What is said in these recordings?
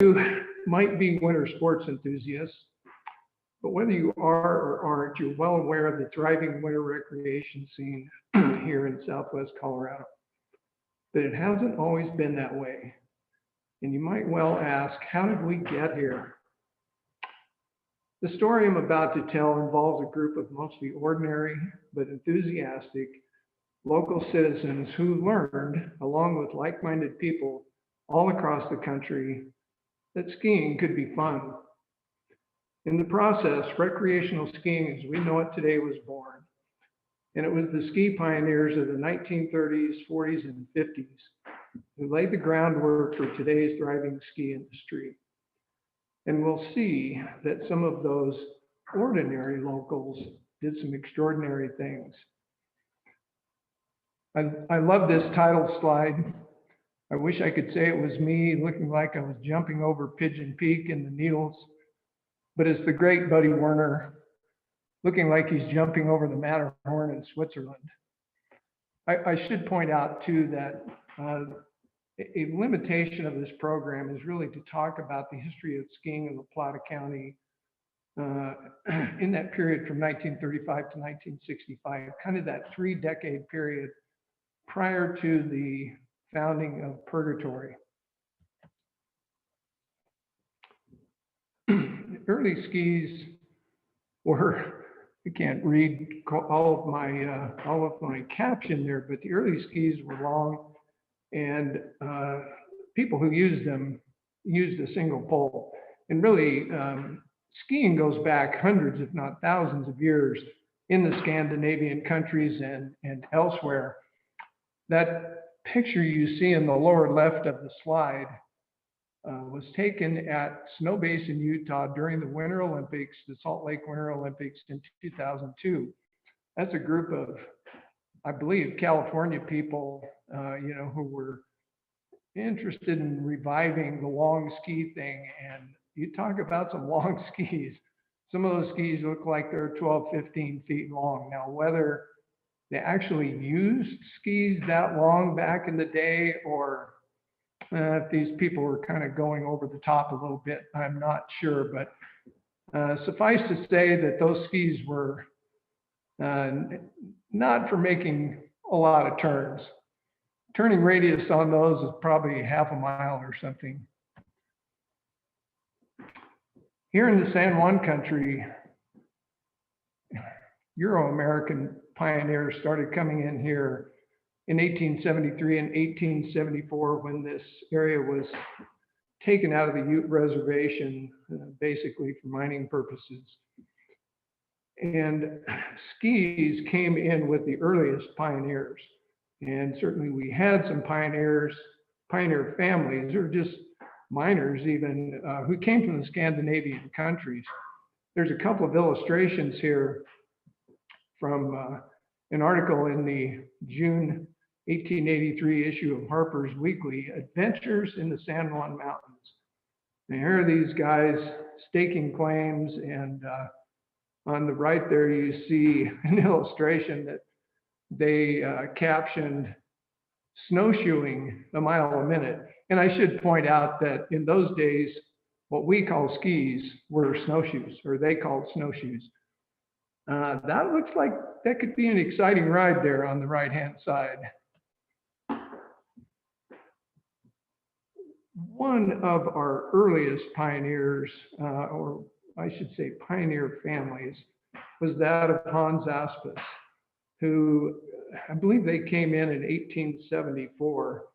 You might be winter sports enthusiasts, but whether you are or aren't, you're well aware of the thriving winter recreation scene here in Southwest Colorado. But it hasn't always been that way. And you might well ask, how did we get here? The story I'm about to tell involves a group of mostly ordinary but enthusiastic local citizens who learned, along with like minded people all across the country, that skiing could be fun. In the process, recreational skiing as we know it today was born, and it was the ski pioneers of the 1930s, 40s, and 50s who laid the groundwork for today's thriving ski industry. And we'll see that some of those ordinary locals did some extraordinary things. I love this title slide. I wish I could say it was me looking like I was jumping over Pigeon Peak in the Needles, but it's the great Buddy Werner looking like he's jumping over the Matterhorn in Switzerland. I should point out too that a limitation of this program is really to talk about the history of skiing in La Plata County in that period from 1935 to 1965, kind of that 3-decade period prior to the founding of Purgatory. Early skis were, I can't read all of my caption there, but the early skis were long, and people who used them used a single pole. And really, skiing goes back hundreds, if not thousands of years in the Scandinavian countries and elsewhere. That picture you see in the lower left of the slide was taken at Snow Basin, Utah during the Winter Olympics, the Salt Lake Winter Olympics in 2002. That's a group of, I believe, California people, who were interested in reviving the long ski thing. And you talk about some long skis. Some of those skis look like they're 12, 15 feet long. Now, whether they actually used skis that long back in the day, or if these people were kind of going over the top a little bit, I'm not sure. But suffice to say that those skis were not for making a lot of turns. Turning radius on those is probably half a mile or something. Here in the San Juan country, Euro-American pioneers started coming in here in 1873 and 1874 when this area was taken out of the Ute Reservation, basically for mining purposes. And skis came in with the earliest pioneers. And certainly we had some pioneer families, or just miners even, who came from the Scandinavian countries. There's a couple of illustrations here from an article in the June 1883 issue of Harper's Weekly, Adventures in the San Juan Mountains. And here are these guys staking claims, and on the right there you see an illustration that they captioned snowshoeing a mile a minute. And I should point out that in those days, what we call skis were snowshoes, or they called snowshoes. That looks like that could be an exciting ride there on the right-hand side. One of our earliest pioneers, or I should say pioneer families, was that of Hans Aspis, who I believe they came in 1874.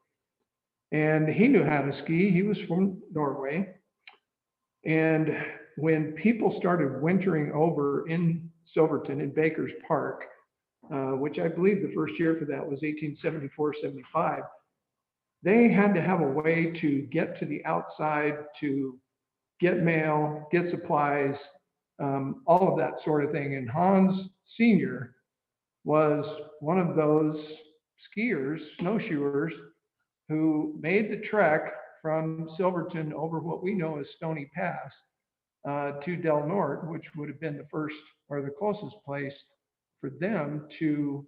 And he knew how to ski. He was from Norway. And when people started wintering over in Silverton in Baker's Park, which I believe the first year for that was 1874-75, they had to have a way to get to the outside to get mail, get supplies, all of that sort of thing. And Hans Sr. was one of those skiers, snowshoers, who made the trek from Silverton over what we know as Stony Pass to Del Norte, which would have been the first or the closest place for them to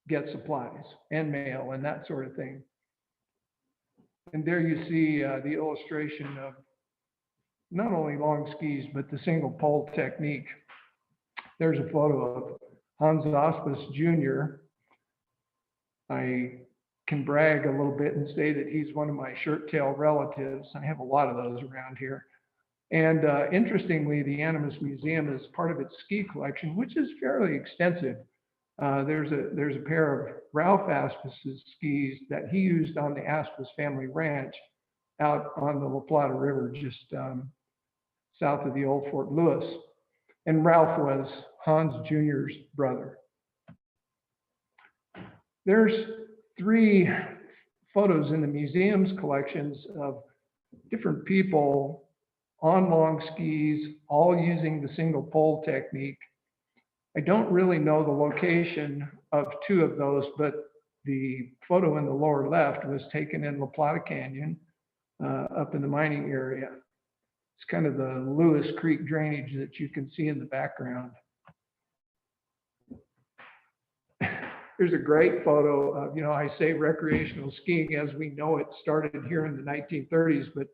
get supplies and mail and that sort of thing. And there you see the illustration not only long skis, but the single pole technique. There's a photo of Hans Auspis Jr. I can brag a little bit and say that he's one of my shirt tail relatives. I have a lot of those around here. And interestingly, the Animas Museum is part of its ski collection, which is fairly extensive. There's a pair of Ralph Aspis' skis that he used on the Aspis family ranch out on the La Plata River, just south of the old Fort Lewis. And Ralph was Hans Jr.'s brother. There's 3 photos in the museum's collections of different people on long skis, all using the single pole technique. I don't really know the location of 2 of those, but the photo in the lower left was taken in La Plata Canyon, up in the mining area. It's kind of the Lewis Creek drainage that you can see in the background. Here's a great photo of, I say recreational skiing as we know it started here in the 1930s, but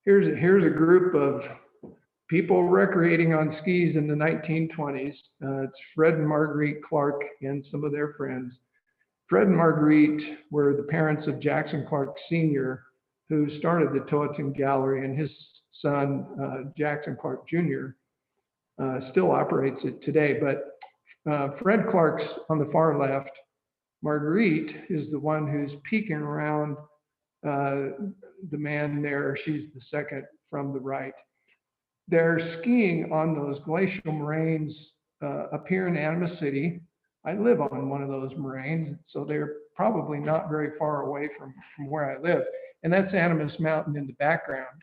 here's a group of people recreating on skis in the 1920s. It's Fred and Marguerite Clark and some of their friends. Fred and Marguerite were the parents of Jackson Clark Sr., who started the Toatin Gallery, and his son, Jackson Clark Jr., still operates it today. But Fred Clark's on the far left. Marguerite is the one who's peeking around the man there. She's the second from the right. They're skiing on those glacial moraines up here in Animas City. I live on one of those moraines, so they're probably not very far away from where I live. And that's Animas Mountain in the background.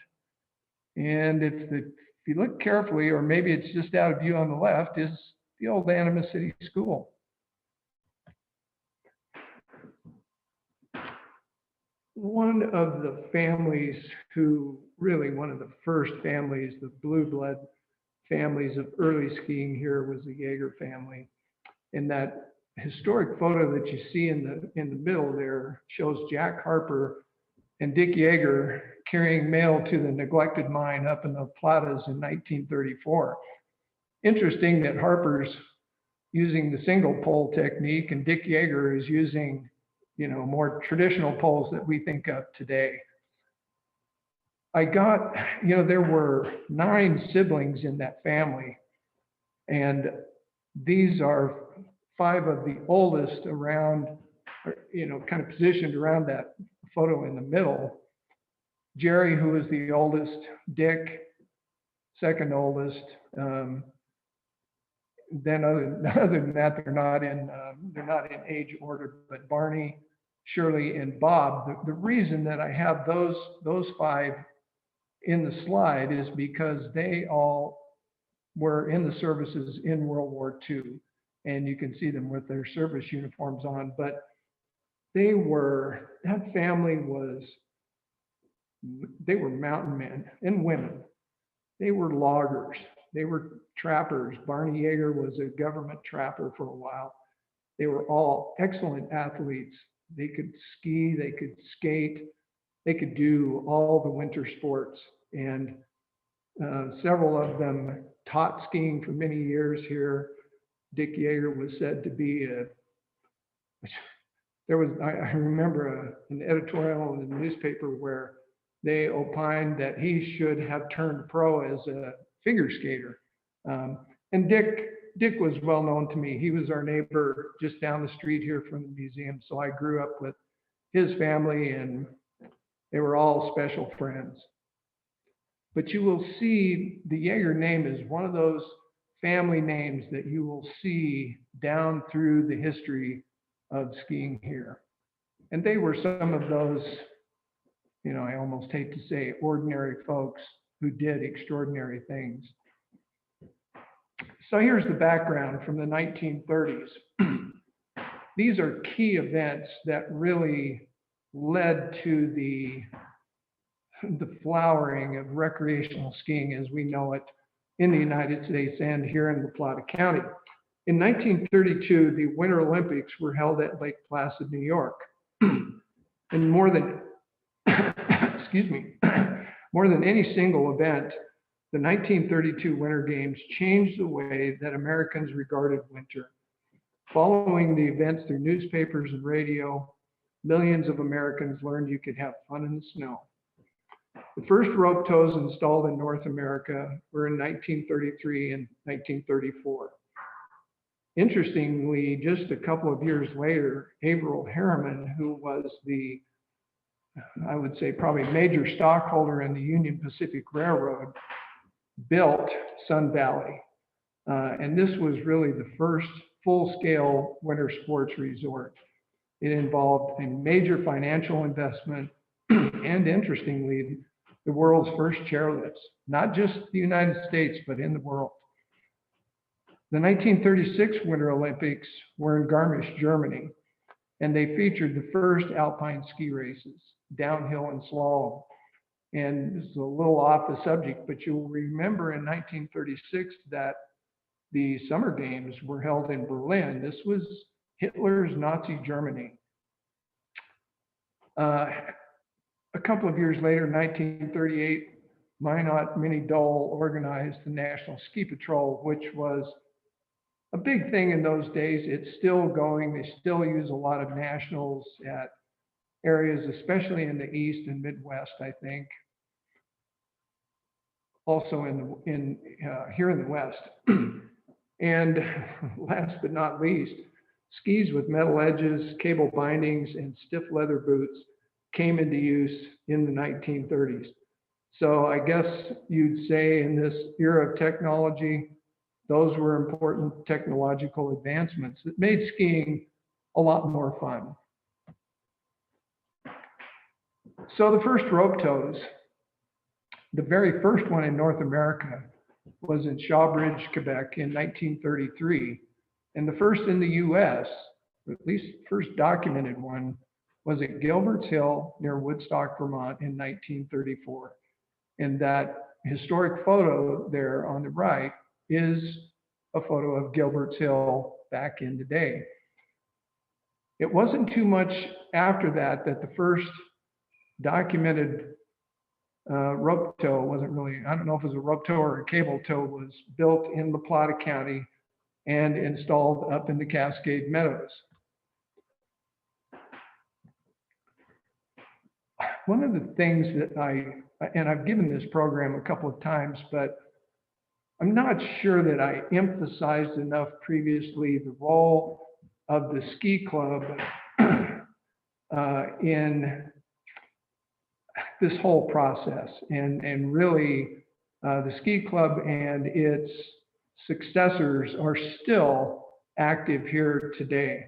And if you look carefully, or maybe it's just out of view on the left, is the old Animas City School. One of the families one of the first families, the blue blood families of early skiing here, was the Yeager family. And that historic photo that you see in the middle there shows Jack Harper and Dick Yeager carrying mail to the neglected mine up in the Platas in 1934. Interesting that Harper's using the single pole technique and Dick Yeager is using, more traditional poles that we think of today. There were 9 siblings in that family, and these are 5 of the oldest around, kind of positioned around that photo in the middle. Jerry, who is the oldest, Dick, second oldest. Then other than that, they're not in age order, but Barney, Shirley, and Bob. The reason that I have those 5 in the slide is because they all were in the services in World War II, and you can see them with their service uniforms on. But that family they were mountain men and women. They were loggers. They were trappers. Barney Yeager was a government trapper for a while. They were all excellent athletes. They could ski, they could skate, they could do all the winter sports. And several of them taught skiing for many years here. Dick Yeager was said to be I remember an editorial in the newspaper where they opined that he should have turned pro as a figure skater. And Dick was well known to me. He was our neighbor just down the street here from the museum. So I grew up with his family and they were all special friends. But you will see the Yeager name is one of those family names that you will see down through the history of skiing here. And they were some of those, I almost hate to say ordinary folks who did extraordinary things. So here's the background from the 1930s. These are key events that really led to the flowering of recreational skiing as we know it in the United States and here in La Plata County. In 1932, the Winter Olympics were held at Lake Placid, New York. And more than, more than any single event, The 1932 Winter Games changed the way that Americans regarded winter. Following the events through newspapers and radio, millions of Americans learned you could have fun in the snow. The first rope tows installed in North America were in 1933 and 1934. Interestingly, just a couple of years later, Averill Harriman, who was the, I would say, probably major stockholder in the Union Pacific Railroad, built Sun Valley. And this was really the first full-scale winter sports resort. It involved a major financial investment and, interestingly, the world's first chairlifts, not just the United States, but in the world. The 1936 Winter Olympics were in Garmisch, Germany, and they featured the first alpine ski races, downhill and slalom. And this is a little off the subject, but you'll remember in 1936 that the Summer Games were held in Berlin. This was Hitler's Nazi Germany. A couple of years later, 1938, Minot Minnie Dole organized the National Ski Patrol, which was a big thing in those days. It's still going. They still use a lot of nationals at areas, especially in the East and Midwest, I think. Also here in the West. And last but not least, skis with metal edges, cable bindings, and stiff leather boots came into use in the 1930s. So I guess you'd say in this era of technology, those were important technological advancements that made skiing a lot more fun. So the first rope tows, the very first one in North America, was in Shawbridge, Quebec in 1933. And the first in the US, or at least first documented one, was at Gilbert's Hill near Woodstock, Vermont in 1934. And that historic photo there on the right is a photo of Gilbert's Hill back in the day. It wasn't too much after that that the first documented rope tow wasn't really, I don't know if it was a rope tow or a cable tow, was built in La Plata County and installed up in the Cascade Meadows. One of the things that and I've given this program a couple of times, but I'm not sure that I emphasized enough previously the role of the ski club in this whole process. And really, the ski club and its successors are still active here today.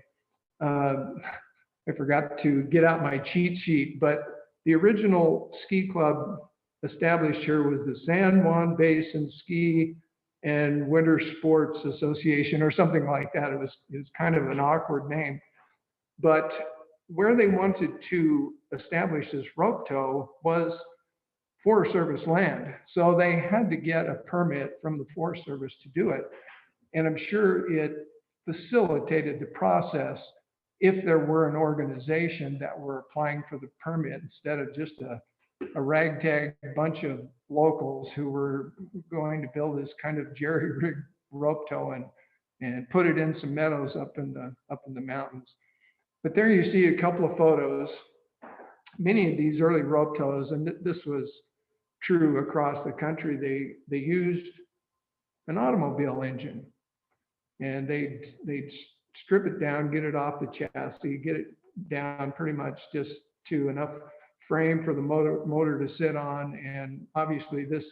I forgot to get out my cheat sheet, but the original ski club established here was the San Juan Basin Ski and Winter Sports Association or something like that. It was kind of an awkward name. But where they wanted to establish this rope tow was Forest Service land. So they had to get a permit from the Forest Service to do it. And I'm sure it facilitated the process if there were an organization that were applying for the permit instead of just a ragtag bunch of locals who were going to build this kind of jerry-rigged rope tow and put it in some meadows up in the mountains. But there you see a couple of photos. Many of these early rope tows, and this was true across the country, they used an automobile engine, and they'd strip it down, get it off the chassis, get it down pretty much just to enough frame for the motor to sit on. And obviously this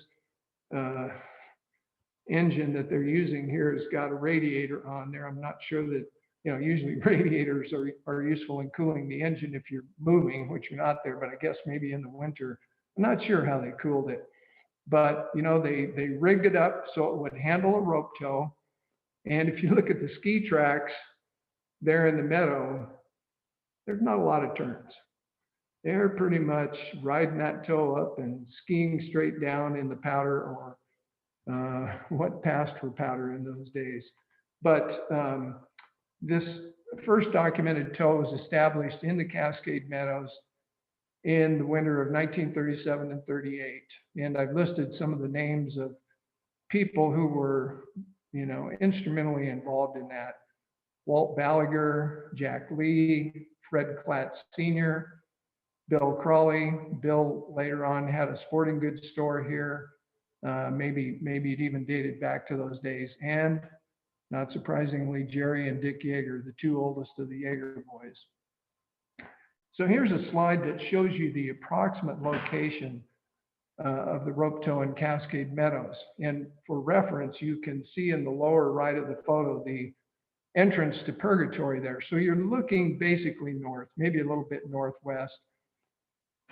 engine that they're using here has got a radiator on there. I'm not sure that, usually radiators are useful in cooling the engine if you're moving, which you're not there, but I guess maybe in the winter. I'm not sure how they cooled it, but they rigged it up so it would handle a rope tow. And if you look at the ski tracks there in the meadow, there's not a lot of turns. They're pretty much riding that tow up and skiing straight down in the powder, or what passed for powder in those days. But this first documented tow was established in the Cascade Meadows in the winter of 1937 and 38. And I've listed some of the names of people who were, instrumentally involved in that. Walt Balaguer, Jack Lee, Fred Klatt Sr., Bill Crawley. Bill later on had a sporting goods store here. Maybe it even dated back to those days. And not surprisingly, Jerry and Dick Yeager, the two oldest of the Yeager boys. So here's a slide that shows you the approximate location of the rope tow and Cascade Meadows. And for reference, you can see in the lower right of the photo the entrance to Purgatory there. So you're looking basically north, maybe a little bit northwest.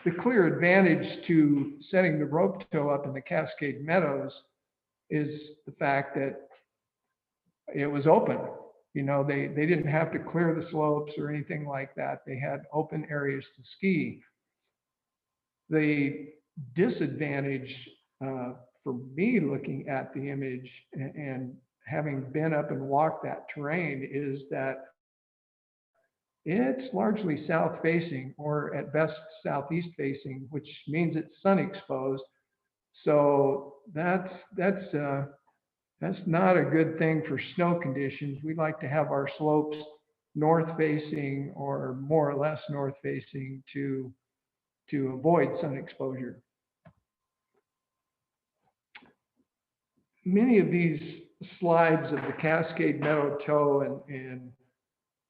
The clear advantage to setting the rope tow up in the Cascade Meadows is the fact that it was open. They didn't have to clear the slopes or anything like that. They had open areas to ski. The disadvantage for me looking at the image and having been up and walked that terrain is that it's largely south facing, or at best southeast facing, which means it's sun exposed. So that's not a good thing for snow conditions. We like to have our slopes north facing or more or less north facing to avoid sun exposure. Many of these slides of the Cascade Meadow Tow and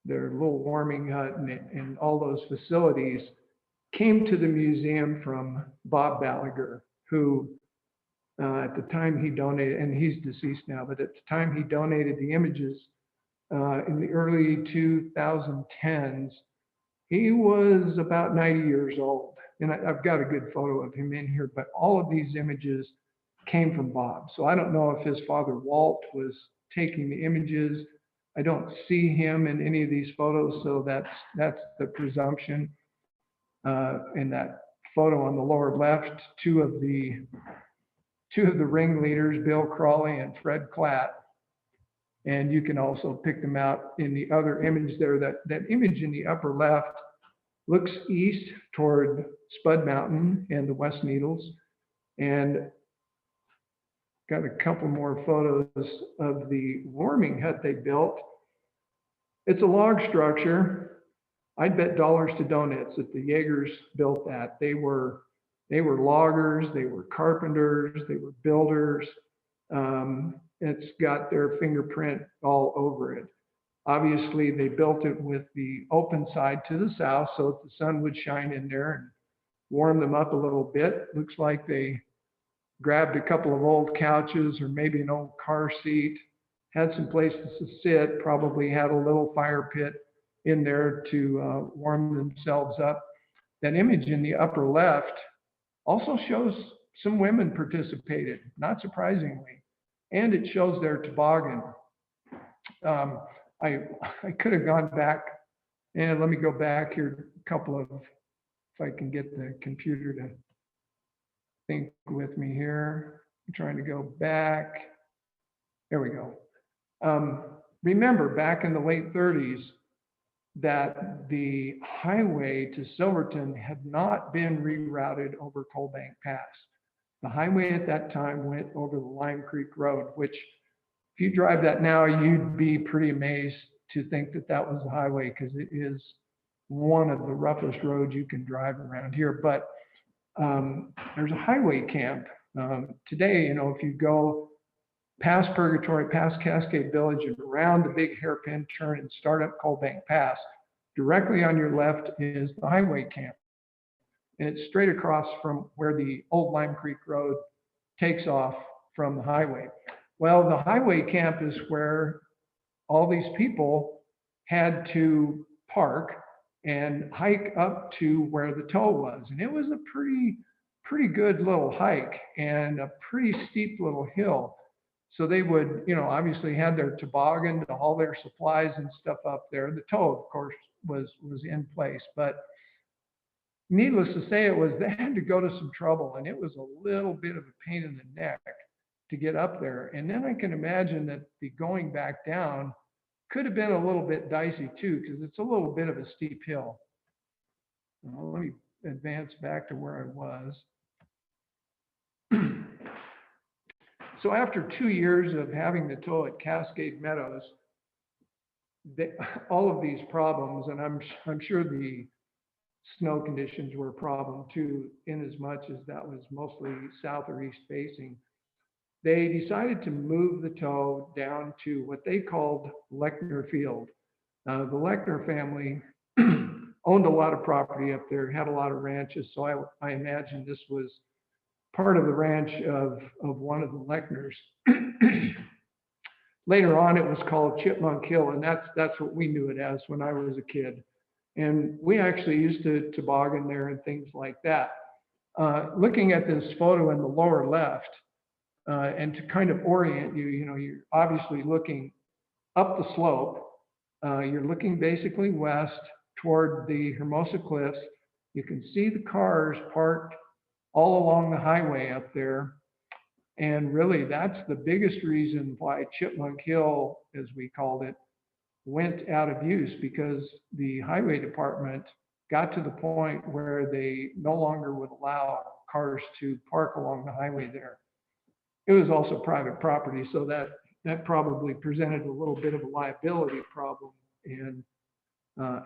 their little warming hut and all those facilities came to the museum from Bob Balaguer, who at the time he donated, and he's deceased now, but at the time he donated the images in the early 2010s, he was about 90 years old. And I've got a good photo of him in here, but all of these images came from Bob. So I don't know if his father Walt was taking the images. I don't see him in any of these photos, so that's the presumption. In that photo on the lower left, two of the ringleaders, Bill Crawley and Fred Klatt. And you can also pick them out in the other image there. That image in the upper left looks east toward Spud Mountain and the West Needles. And got a couple more photos of the warming hut they built. It's a log structure. I'd bet dollars to donuts that the Yeagers built that. They were loggers, they were carpenters, they were builders. It's got their fingerprint all over it. Obviously, they built it with the open side to the south so that the sun would shine in there and warm them up a little bit. Looks like they grabbed a couple of old couches or maybe an old car seat, had some places to sit, probably had a little fire pit in there to warm themselves up. That image in the upper left also shows some women participated, not surprisingly, and it shows their toboggan. I could have gone back, and let me go back here a couple of, if I can get the computer to think with me here. I'm trying to go back. There we go. Remember back in the late 30s that the highway to Silverton had not been rerouted over Coal Bank Pass. The highway at that time went over the Lime Creek Road, which if you drive that now, you'd be pretty amazed to think that that was the highway, because it is one of the roughest roads you can drive around here. But there's a highway camp. Today, if you go past Purgatory, past Cascade Village, and around the big hairpin turn and start up Coal Bank Pass, directly on your left is the highway camp. And it's straight across from where the old Lime Creek Road takes off from the highway. Well, the highway camp is where all these people had to park and hike up to where the tow was. And it was a pretty good little hike and a pretty steep little hill. So they would, obviously had their toboggan to haul their supplies and stuff up there. The tow, of course, was in place, but needless to say, they had to go to some trouble, and it was a little bit of a pain in the neck to get up there. And then I can imagine that the going back down could have been a little bit dicey too, because it's a little bit of a steep hill. advance back to where I was. So after 2 years of having the tow at Cascade Meadows, all of these problems, and I'm sure the snow conditions were a problem too, in as much as that was mostly south or east facing. They decided to move the tow down to what they called Lechner Field. The Lechner family owned a lot of property up there, had a lot of ranches, so I imagine this was part of the ranch of one of the Lechners. Later on, it was called Chipmunk Hill, and that's what we knew it as when I was a kid. And we actually used to toboggan there and things like that. Looking at this photo in the lower left, and to kind of orient you, you're obviously looking up the slope. You're looking basically west toward the Hermosa Cliffs. You can see the cars parked all along the highway up there. And really, that's the biggest reason why Chipmunk Hill, as we called it, went out of use, because the highway department got to the point where they no longer would allow cars to park along the highway there. It was also private property, so that probably presented a little bit of a liability problem. And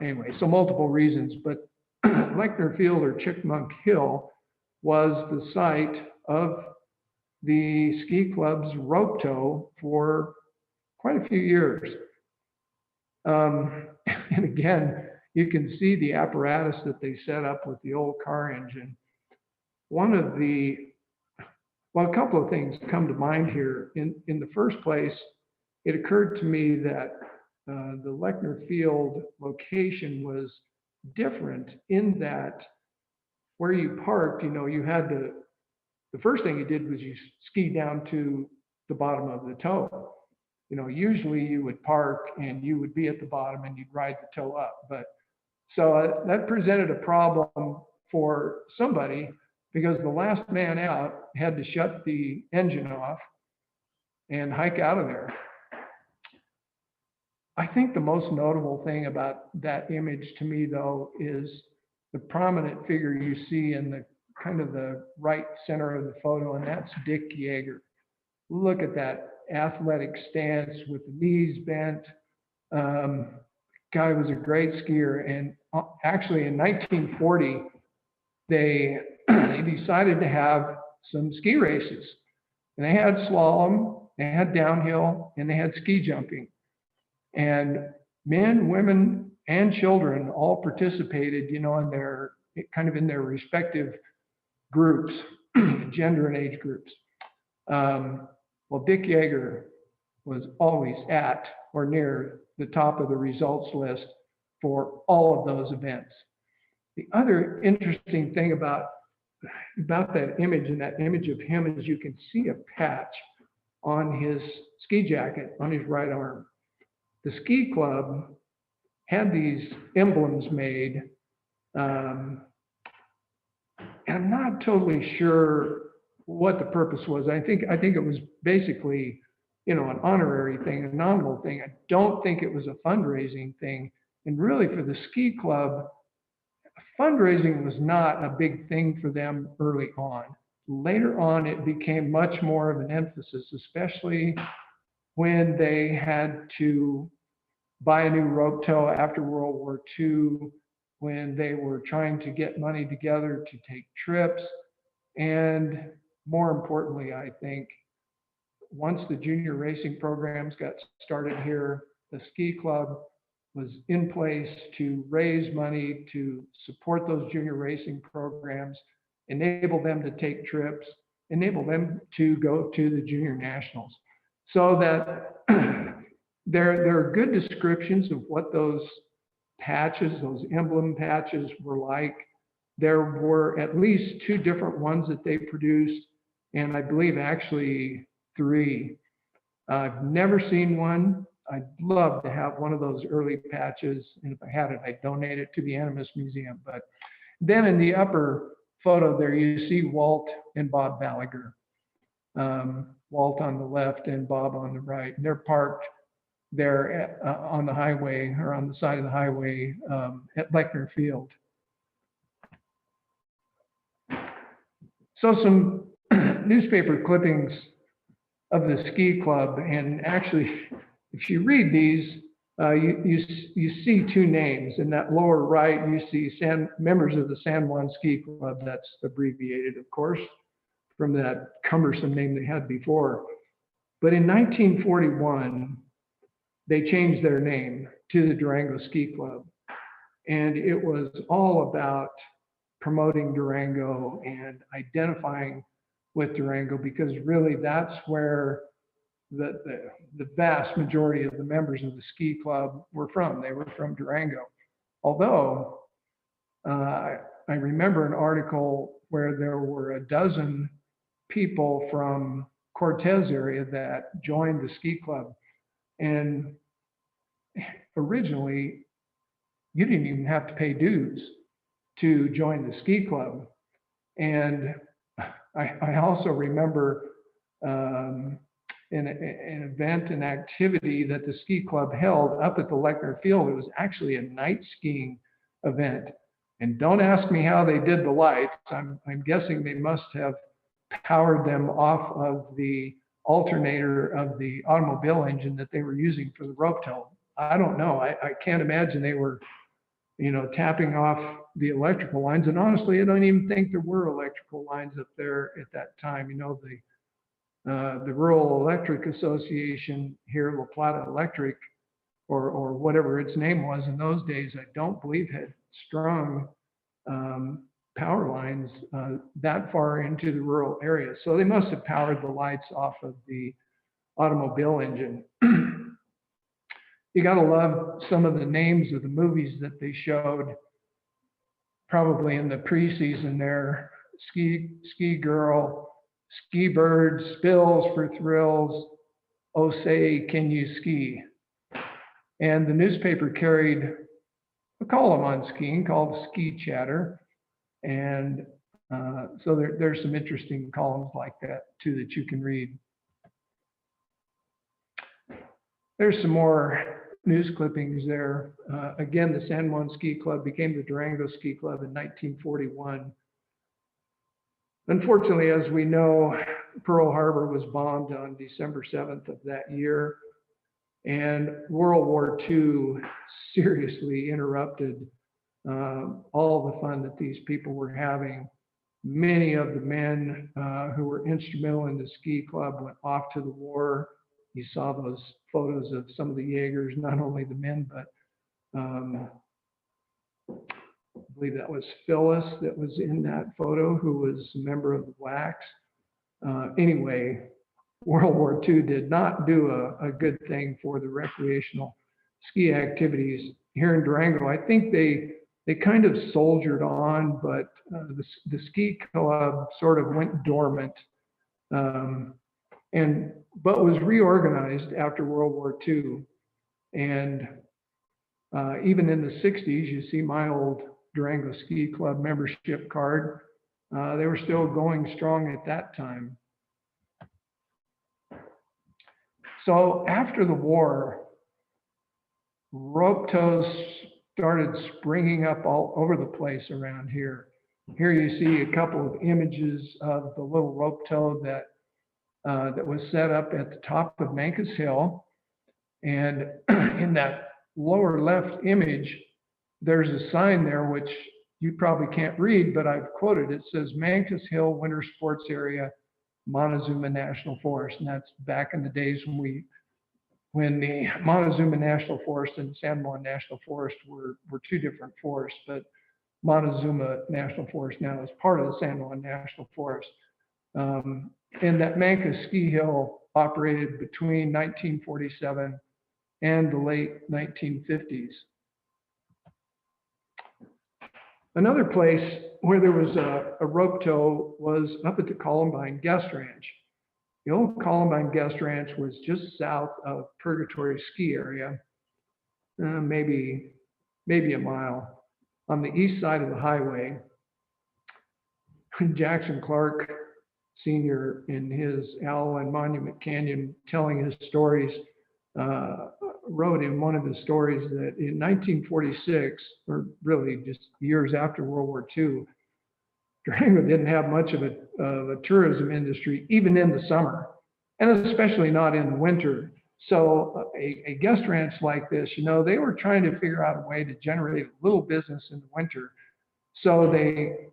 anyway, so multiple reasons, but Lechner Field or Chipmunk Hill was the site of the ski club's rope tow for quite a few years. And again, you can see the apparatus that they set up with the old car engine. A couple of things come to mind here. In the first place, it occurred to me that the Lechner Field location was different in that where you parked, you had the first thing you did was you ski down to the bottom of the tow. Usually you would park and you would be at the bottom and you'd ride the tow up. But so that presented a problem for somebody, because the last man out had to shut the engine off and hike out of there. I think the most notable thing about that image to me, though, is the prominent figure you see in the kind of the right center of the photo, and that's Dick Yeager. Look at that athletic stance with the knees bent. Guy was a great skier, and actually in 1940, they decided to have some ski races, and they had slalom, they had downhill, and they had ski jumping. And men, women, and children all participated, in their respective groups, gender and age groups. Well, Dick Yeager was always at or near the top of the results list for all of those events. The other interesting thing about that image, and that image of him, is you can see a patch on his ski jacket on his right arm. The ski club had these emblems made. And I'm not totally sure what the purpose was. I think it was basically, an honorary thing, a nominal thing. I don't think it was a fundraising thing. And really, for the ski club, fundraising was not a big thing for them early on. Later on, it became much more of an emphasis, especially when they had to buy a new rope tow after World War II, when they were trying to get money together to take trips. And more importantly, I think, once the junior racing programs got started here, the ski club was in place to raise money to support those junior racing programs, enable them to take trips, enable them to go to the junior nationals. So that there are good descriptions of what those patches, those emblem patches were like. There were at least 2 different ones that they produced, and I believe actually 3. I've never seen one. I'd love to have one of those early patches, and if I had it, I'd donate it to the Animas Museum. But then in the upper photo there, you see Walt and Bob Balaguer. Walt on the left and Bob on the right. And they're parked there on the highway, or on the side of the highway at Lechner Field. So some newspaper clippings of the ski club, and actually, if you read these, you see two names. In that lower right, you see members of the San Juan Ski Club. That's abbreviated, of course, from that cumbersome name they had before. But in 1941, they changed their name to the Durango Ski Club. And it was all about promoting Durango and identifying with Durango, because really that's where the vast majority of the members of the ski club were from. They were from Durango. Although I remember an article where there were a dozen people from Cortez area that joined the ski club. And originally, you didn't even have to pay dues to join the ski club. And I also remember an event, an activity that the ski club held up at the Lechner Field. It was actually a night skiing event. And don't ask me how they did the lights. I'm guessing they must have powered them off of the alternator of the automobile engine that they were using for the rope tow. I don't know. I can't imagine they were, tapping off the electrical lines. And honestly, I don't even think there were electrical lines up there at that time. The Rural Electric Association here, La Plata Electric, or whatever its name was in those days, I don't believe had strong power lines that far into the rural area. So they must have powered the lights off of the automobile engine. You got to love some of the names of the movies that they showed, probably in the preseason there. Ski Girl, Ski Bird, Spills for Thrills, Oh Say, Can You Ski? And the newspaper carried a column on skiing called Ski Chatter. And so there's some interesting columns like that too that you can read. There's some more news clippings there. Again, the San Juan Ski Club became the Durango Ski Club in 1941. Unfortunately, as we know, Pearl Harbor was bombed on December 7th of that year, and World War II seriously interrupted all the fun that these people were having. Many of the men who were instrumental in the ski club went off to the war. You saw those photos of some of the Jaegers, not only the men, but I believe that was Phyllis that was in that photo, who was a member of the Blacks. Anyway, World War II did not do a good thing for the recreational ski activities here in Durango. I think they kind of soldiered on, but the ski club sort of went dormant, but was reorganized after World War II. And even in the 60s, you see my old Durango Ski Club membership card. They were still going strong at that time. So after the war, rope tows started springing up all over the place around here. Here you see a couple of images of the little rope tow that was set up at the top of Mancus Hill. And in that lower left image, there's a sign there which you probably can't read, but I've quoted. It says Mancus Hill Winter Sports Area, Montezuma National Forest. And that's back in the days when the Montezuma National Forest and San Juan National Forest were two different forests, but Montezuma National Forest now is part of the San Juan National Forest. And that Mancus Ski Hill operated between 1947 and the late 1950s. Another place where there was a rope tow was up at the Columbine Guest Ranch. The old Columbine Guest Ranch was just south of Purgatory Ski Area, maybe a mile on the east side of the highway. Jackson Clark Sr., in his Owl and Monument Canyon, telling his stories, wrote in one of his stories that in 1946, or really just years after World War II, Durango didn't have much of a tourism industry, even in the summer, and especially not in the winter. So a guest ranch like this, they were trying to figure out a way to generate a little business in the winter. So they,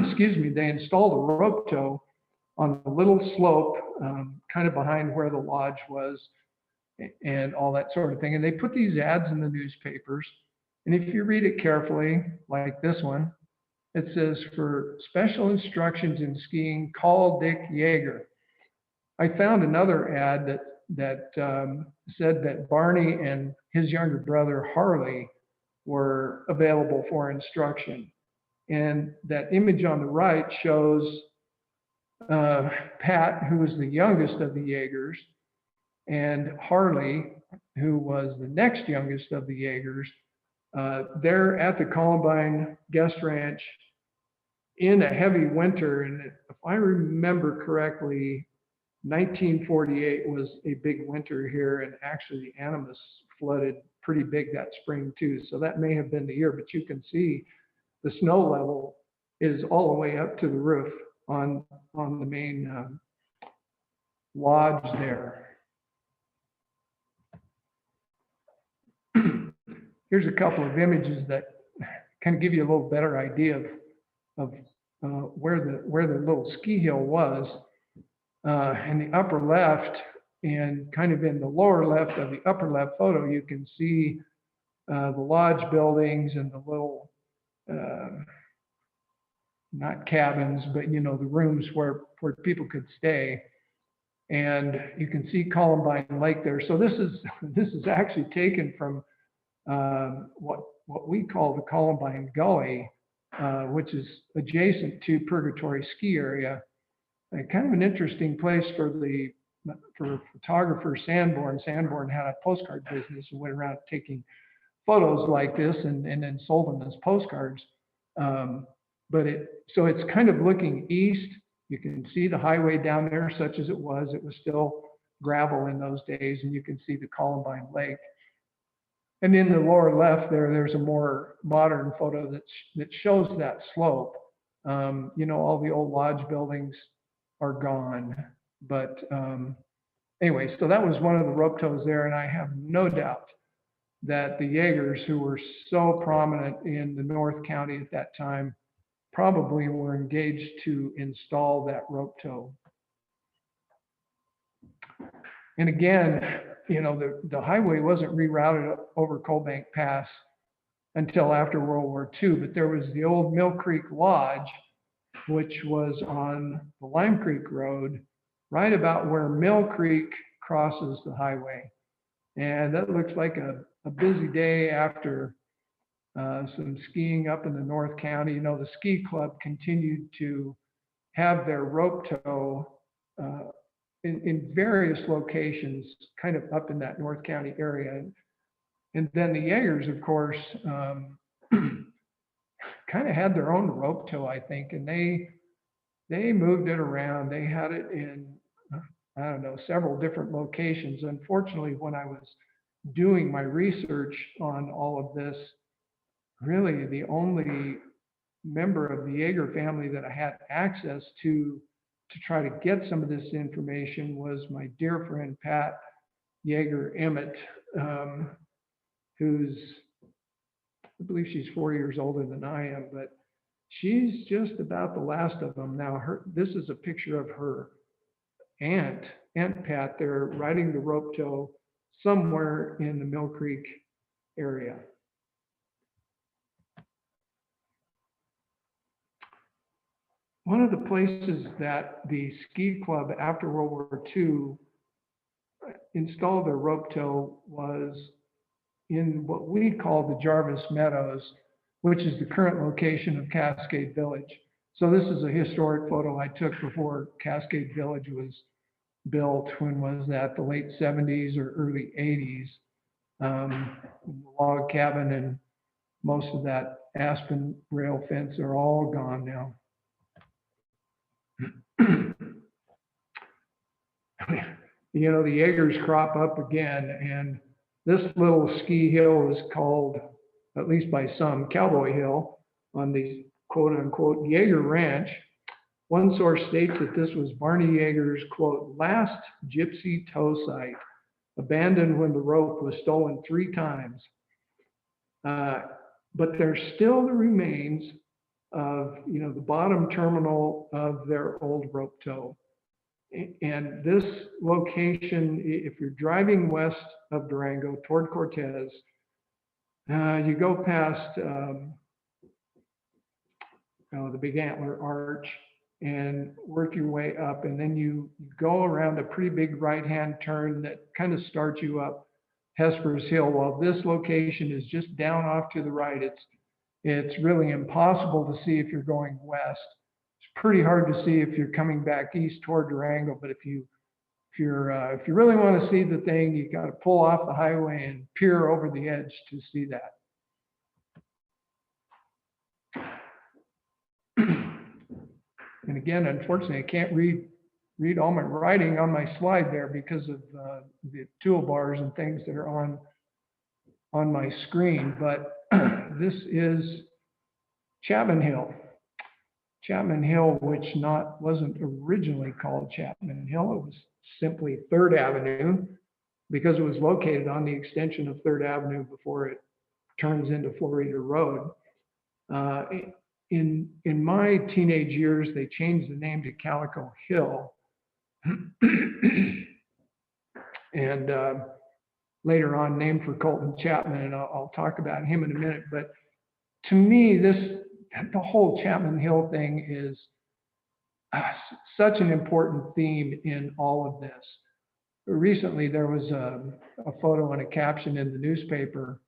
excuse me, they installed a rope tow on a little slope, kind of behind where the lodge was and all that sort of thing. And they put these ads in the newspapers. And if you read it carefully, like this one, it says, for special instructions in skiing, call Dick Yeager. I found another ad that said that Barney and his younger brother Harley were available for instruction. And that image on the right shows Pat, who was the youngest of the Yeagers, and Harley, who was the next youngest of the Yeagers. They're at the Columbine Guest Ranch in a heavy winter. And if I remember correctly, 1948 was a big winter here, and actually Animas flooded pretty big that spring too. So that may have been the year, but you can see the snow level is all the way up to the roof on the main lodge there. Here's a couple of images that kind of give you a little better idea of where the little ski hill was. In the upper left and kind of in the lower left of the upper left photo, you can see the lodge buildings and the little, not cabins, but the rooms where people could stay. And you can see Columbine Lake there. So this is actually taken from what we call the Columbine Gully, which is adjacent to Purgatory Ski Area. Kind of an interesting place for photographer Sanborn. Sanborn had a postcard business and went around taking photos like this and then sold them as postcards. So it's kind of looking east. You can see the highway down there, such as it was. It was still gravel in those days, and you can see the Columbine Lake. And in the lower left there's a more modern photo that shows that slope. All the old lodge buildings are gone. But anyway, so that was one of the rope tows there, and I have no doubt that the Yeagers, who were so prominent in the North County at that time, probably were engaged to install that rope tow. And again, the highway wasn't rerouted over Coal Bank Pass until after World War II, but there was the old Mill Creek Lodge, which was on the Lime Creek Road, right about where Mill Creek crosses the highway. And that looks like a busy day after some skiing up in the North County. The ski club continued to have their rope tow in various locations, kind of up in that North County area. And then the Yeagers, of course, kind of had their own rope tow, I think, and they moved it around. They had it in, I don't know, several different locations. Unfortunately, when I was doing my research on all of this, really the only member of the Yeager family that I had access to try to get some of this information was my dear friend Pat Yeager Emmett, who's, I believe she's 4 years older than I am, but she's just about the last of them. Now, this is a picture of her Aunt Pat there riding the rope tow somewhere in the Mill Creek area. One of the places that the ski club after World War II installed their rope tow was in what we call the Jarvis Meadows, which is the current location of Cascade Village. So this is a historic photo I took before Cascade Village was built. When was that? The late 70s or early 80s. The log cabin and most of that aspen rail fence are all gone now. The Yeagers crop up again, and this little ski hill is called, at least by some, Cowboy Hill on these quote unquote Jaeger Ranch. One source states that this was Barney Yeager's, quote, last gypsy tow site, abandoned when the rope was stolen 3 times. But there's still the remains of, the bottom terminal of their old rope tow. And this location, if you're driving west of Durango toward Cortez, you go past the Big Antler Arch and work your way up, and then you go around a pretty big right-hand turn that kind of starts you up Hesper's Hill. While this location is just down off to the right, it's really impossible to see if you're going west. It's pretty hard to see if you're coming back east toward Durango, but if you really want to see the thing, you got to pull off the highway and peer over the edge to see that. And again, unfortunately, I can't read all my writing on my slide there because of the toolbars and things that are on my screen. But this is Chapman Hill. Chapman Hill, which wasn't originally called Chapman Hill, it was simply 3rd Avenue because it was located on the extension of 3rd Avenue before it turns into Florida Road. In my teenage years, they changed the name to Calico Hill. And later on named for Colton Chapman, and I'll talk about him in a minute. But to me, the whole Chapman Hill thing is such an important theme in all of this. Recently, there was a photo and a caption in the newspaper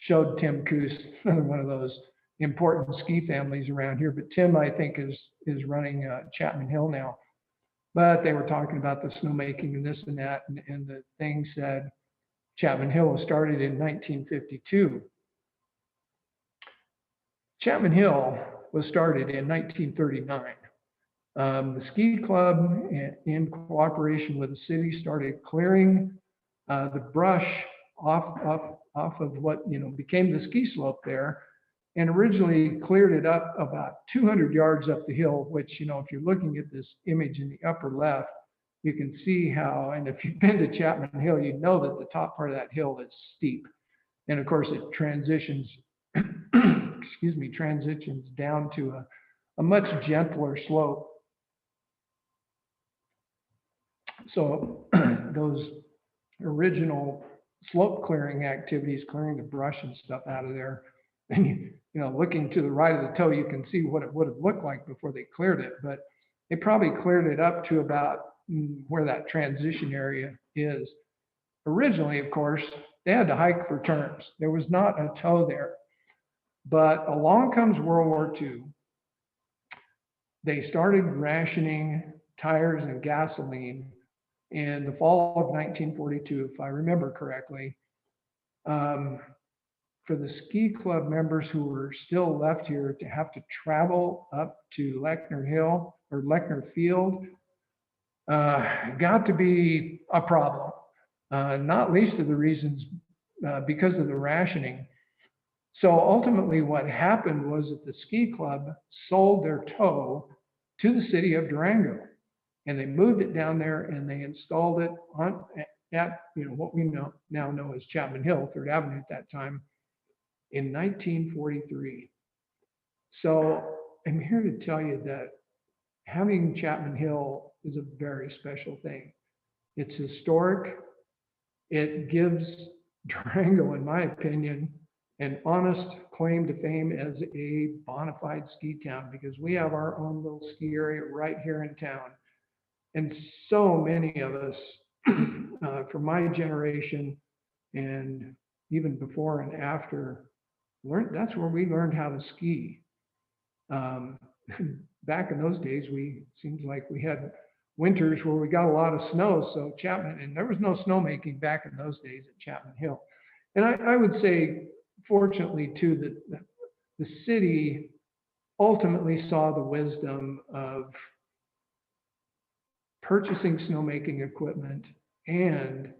showed Tim Coos, another one of those important ski families around here. But Tim, I think, is running Chapman Hill now. But they were talking about the snowmaking and this and that, and the thing said Chapman Hill was started in 1952. Chapman Hill was started in 1939. The ski club, in cooperation with the city, started clearing the brush off of what became the ski slope there, and originally cleared it up about 200 yards up the hill, which, if you're looking at this image in the upper left, you can see how, and if you've been to Chapman Hill, you know that the top part of that hill is steep. And of course it transitions, transitions down to a much gentler slope. So those original slope clearing activities, clearing the brush and stuff out of there, and looking to the right of the toe, you can see what it would have looked like before they cleared it. But they probably cleared it up to about where that transition area is. Originally, of course, they had to hike for turns. There was not a toe there. But along comes World War II. They started rationing tires and gasoline in the fall of 1942, if I remember correctly. For the ski club members who were still left here to have to travel up to Lechner Hill or Lechner Field got to be a problem, not least of the reasons because of the rationing. So ultimately what happened was that the ski club sold their tow to the city of Durango, and they moved it down there and they installed it at what we now know as Chapman Hill, 3rd Avenue at that time, in 1943. So I'm here to tell you that having Chapman Hill is a very special thing. It's historic. It gives Durango, in my opinion, an honest claim to fame as a bona fide ski town, because we have our own little ski area right here in town. And so many of us from my generation and even before and after, that's where we learned how to ski. Back in those days, seems like we had winters where we got a lot of snow. So Chapman, and there was no snowmaking back in those days at Chapman Hill. And I would say, fortunately too, that the city ultimately saw the wisdom of purchasing snowmaking equipment and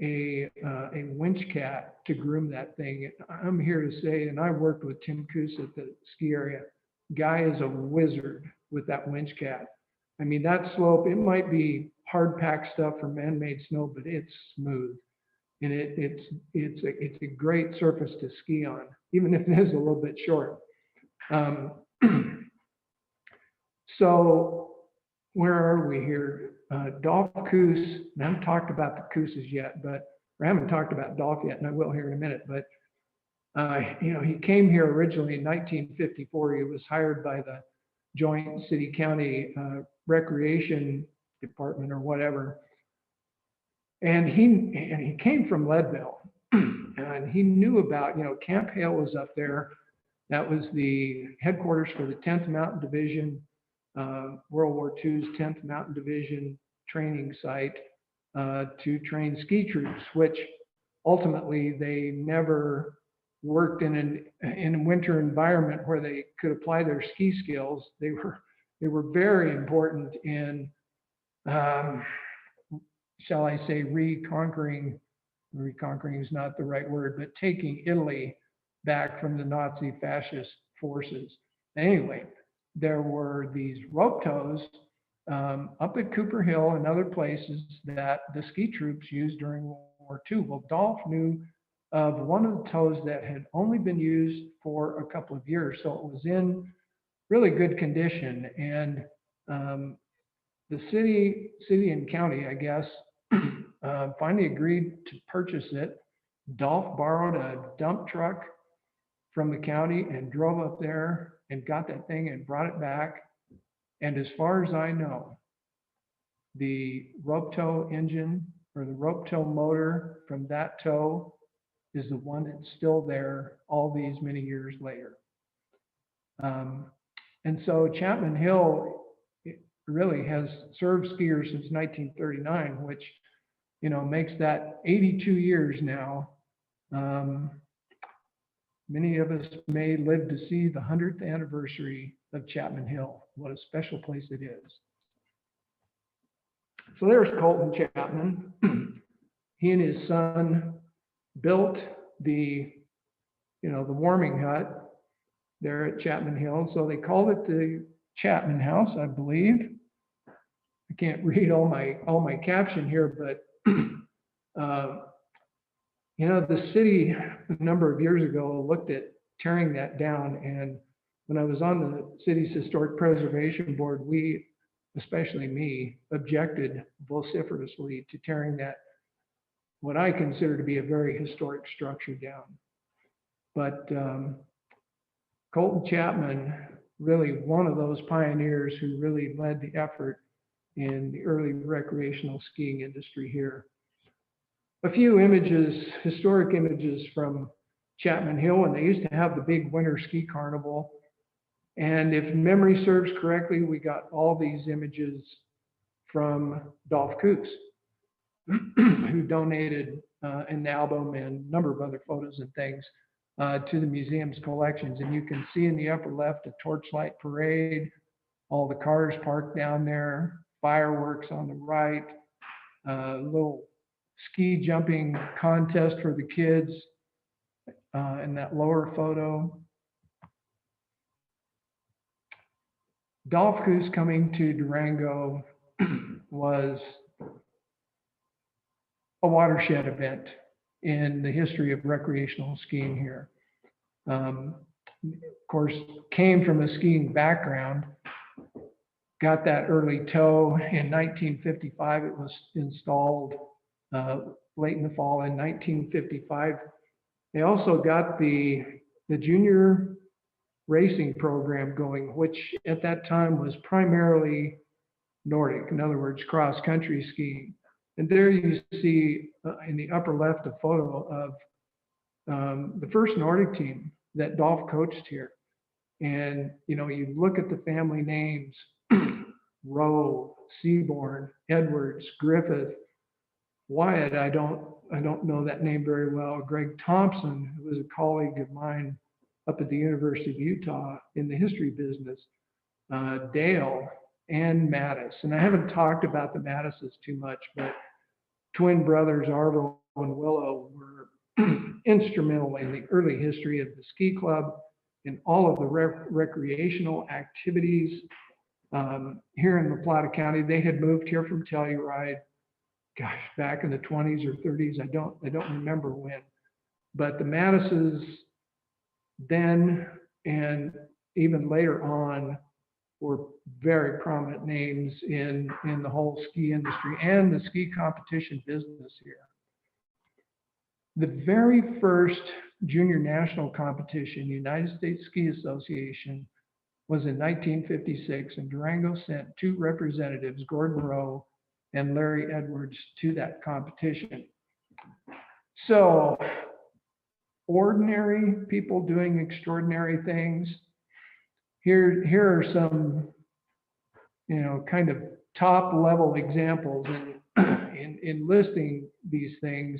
a winch cat to groom that thing. I'm here to say, and I worked with Tim Coos at the ski area. Guy is a wizard with that winch cat. I mean, that slope, it might be hard packed stuff from man-made snow, but it's smooth. And it's a great surface to ski on, even if it is a little bit short. So where are we here? Dolph Coos, and I haven't talked about the Cooses yet, but I haven't talked about Dolph yet, and I will here in a minute. But he came here originally in 1954. He was hired by the Joint City County Recreation Department or whatever, and he came from Leadville, and he knew about Camp Hale was up there. That was the headquarters for the 10th Mountain Division, World War II's 10th Mountain Division training site to train ski troops, which ultimately they never worked in a winter environment where they could apply their ski skills. They were very important in, shall I say, reconquering is not the right word, but taking Italy back from the Nazi fascist forces. Anyway, there were these rope tows up at Cooper Hill and other places that the ski troops used during World War II. Well, Dolph knew of one of the tows that had only been used for a couple of years, so it was in really good condition. And the city and county, I guess, finally agreed to purchase it. Dolph borrowed a dump truck from the county and drove up there and got that thing and brought it back. And as far as I know, the rope tow engine or the rope tow motor from that tow is the one that's still there all these many years later. And so Chapman Hill really has served skiers since 1939, which makes that 82 years now. Many of us may live to see the 100th anniversary of Chapman Hill. What a special place it is. So there's Colton Chapman. He and his son built the warming hut there at Chapman Hill. So they called it the Chapman House, I believe. I can't read all my caption here, but the city a number of years ago looked at tearing that down, and when I was on the city's historic preservation board, we, especially me, objected vociferously to tearing that, what I consider to be a very historic structure, down. But Colton Chapman, really one of those pioneers who really led the effort in the early recreational skiing industry here. A few images, historic images from Chapman Hill when they used to have the big winter ski carnival. And if memory serves correctly, we got all these images from Dolph Coos, who donated an album and a number of other photos and things to the museum's collections. And you can see in the upper left a torchlight parade, all the cars parked down there, fireworks on the right, little ski jumping contest for the kids in that lower photo. Dolph Coos coming to Durango was a watershed event in the history of recreational skiing here. Of course, came from a skiing background, got that early tow in 1955. It was installed late in the fall in 1955. They also got the junior racing program going, which at that time was primarily Nordic, in other words, cross-country skiing. And there you see in the upper left a photo of the first Nordic team that Dolph coached here. And you look at the family names, Rowe, Seaborn, Edwards, Griffith, Wyatt, I don't know that name very well. Greg Thompson, who was a colleague of mine up at the University of Utah in the history business, Dale, and Mattis. And I haven't talked about the Mattises too much, but twin brothers, Arvo and Willow, were instrumental in the early history of the ski club and all of the recreational activities here in the Plata County. They had moved here from Telluride, gosh, back in the 20s or 30s. I don't remember when, but the Mattises then and even later on were very prominent names in the whole ski industry and the ski competition business here. The very first junior national competition, United States Ski Association, was in 1956, and Durango sent two representatives, Gordon Rowe and Larry Edwards, to that competition. So, ordinary people doing extraordinary things. Here are some, kind of top level examples in listing these things.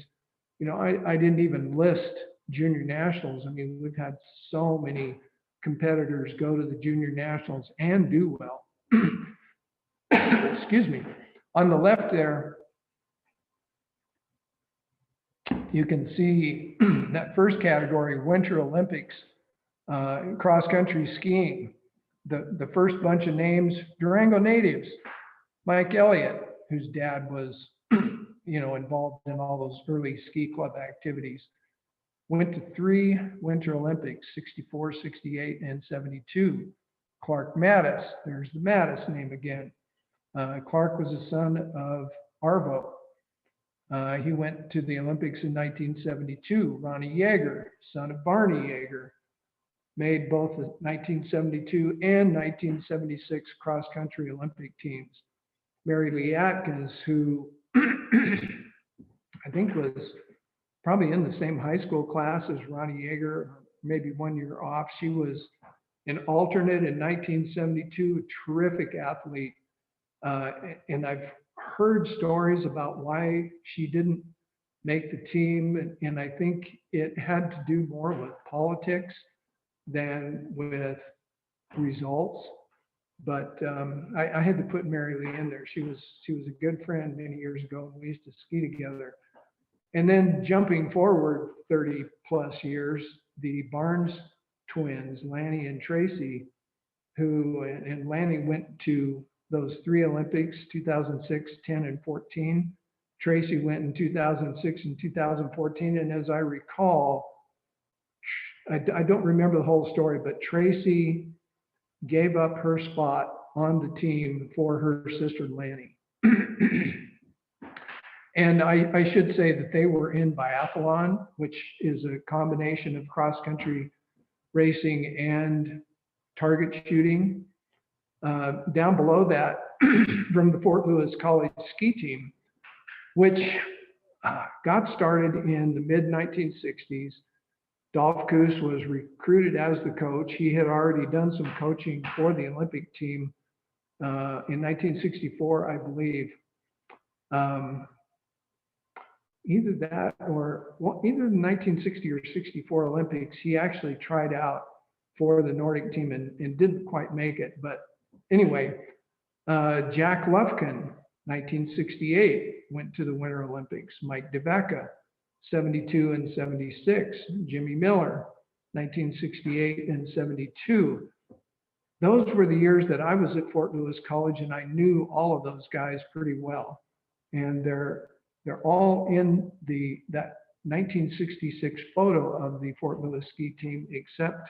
I didn't even list junior nationals. I mean, we've had so many competitors go to the junior nationals and do well. Excuse me. On the left there, you can see that first category, Winter Olympics, cross-country skiing. The first bunch of names, Durango natives. Mike Elliott, whose dad was, involved in all those early ski club activities, went to 3 Winter Olympics, 64, 68, and 72. Clark Mattis, there's the Mattis name again. Clark was a son of Arvo. He went to the Olympics in 1972. Ronnie Yeager, son of Barney Yeager, made both the 1972 and 1976 cross-country Olympic teams. Mary Lee Atkins, who I think was probably in the same high school class as Ronnie Yeager, or maybe 1 year off. She was an alternate in 1972, a terrific athlete. And I've heard stories about why she didn't make the team. And I think it had to do more with politics than with results. But I had to put Mary Lee in there. She was a good friend many years ago, and we used to ski together. And then jumping forward 30 plus years, the Barnes twins, Lanny and Tracy, and Lanny went to those 3 Olympics, 2006, 10, and 14. Tracy went in 2006 and 2014. And as I recall, I don't remember the whole story, but Tracy gave up her spot on the team for her sister Lanny. And I should say that they were in biathlon, which is a combination of cross-country racing and target shooting. Down below that, from the Fort Lewis College ski team, which got started in the mid-1960s. Dolph Coos was recruited as the coach. He had already done some coaching for the Olympic team in 1964, I believe. Either that or either the 1960 or 64 Olympics, he actually tried out for the Nordic team and didn't quite make it. But anyway, Jack Lufkin, 1968, went to the Winter Olympics. Mike DeVecca, 72 and 76. Jimmy Miller, 1968 and 72. Those were the years that I was at Fort Lewis College, and I knew all of those guys pretty well. And they're all in that 1966 photo of the Fort Lewis ski team, except